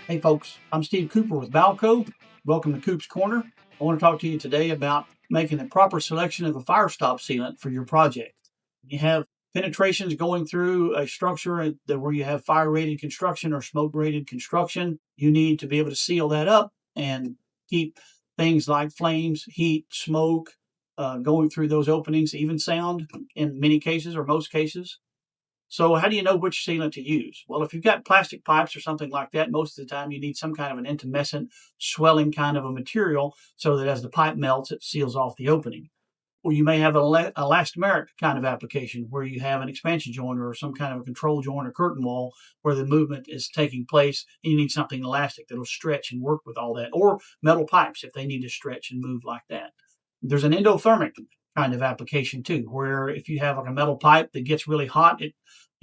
Hey folks, I'm Steve Cooper with Balco. Welcome to Coop's Corner. I want to talk to you today about making the proper selection of a Firestop sealant for your project. You have penetrations going through a structure where you have fire-rated construction or smoke-rated construction. You need to be able to seal that up and keep things like flames, heat, smoke going through those openings, even sound in many cases or most cases. So how do you know which sealant to use? Well, if you've got plastic pipes or something like that, most of the time you need some kind of an intumescent swelling kind of a material so that as the pipe melts, it seals off the opening. Or you may have an elastomeric kind of application where you have an expansion joint or some kind of a control joint or curtain wall where the movement is taking place and you need something elastic that'll stretch and work with all that. Or metal pipes if they need to stretch and move like that. There's an endothermic kind of application too, where if you have like a metal pipe that gets really hot,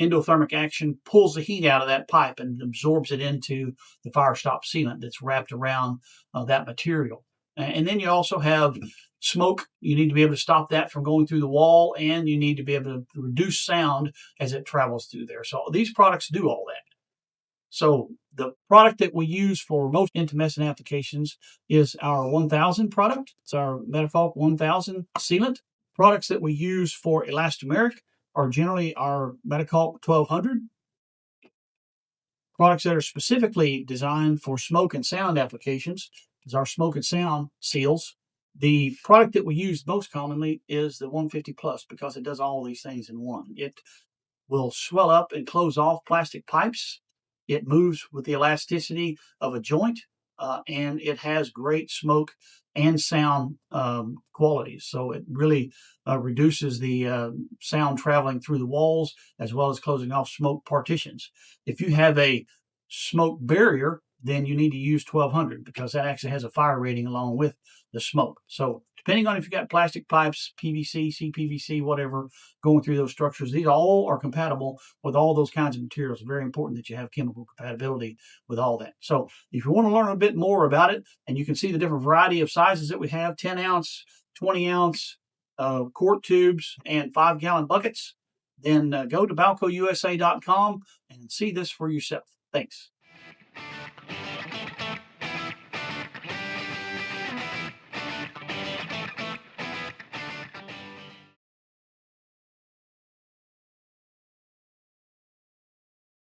endothermic action pulls the heat out of that pipe and absorbs it into the Firestop sealant that's wrapped around that material. And then you also have smoke. You need to be able to stop that from going through the wall, and you need to be able to reduce sound as it travels through there. So these products do all that. So the product that we use for most intumescent applications is our 1000 product. It's our Metafolk 1000 sealant. Products that we use for elastomeric are generally our Metafolk 1200. Products that are specifically designed for smoke and sound applications is our smoke and sound seals. The product that we use most commonly is the 150 plus because it does all these things in one. It will swell up and close off plastic pipes. It moves with the elasticity of a joint, and it has great smoke and sound qualities. So it really reduces the sound traveling through the walls as well as closing off smoke partitions. If you have a smoke barrier, then you need to use 1200 because that actually has a fire rating along with the smoke. So depending on if you've got plastic pipes, PVC, CPVC, whatever, going through those structures, these all are compatible with all those kinds of materials. It's very important that you have chemical compatibility with all that. So if you want to learn a bit more about it, and you can see the different variety of sizes that we have, 10 ounce, 20 ounce, quart tubes, and 5-gallon buckets, then go to balcousa.com and see this for yourself. Thanks.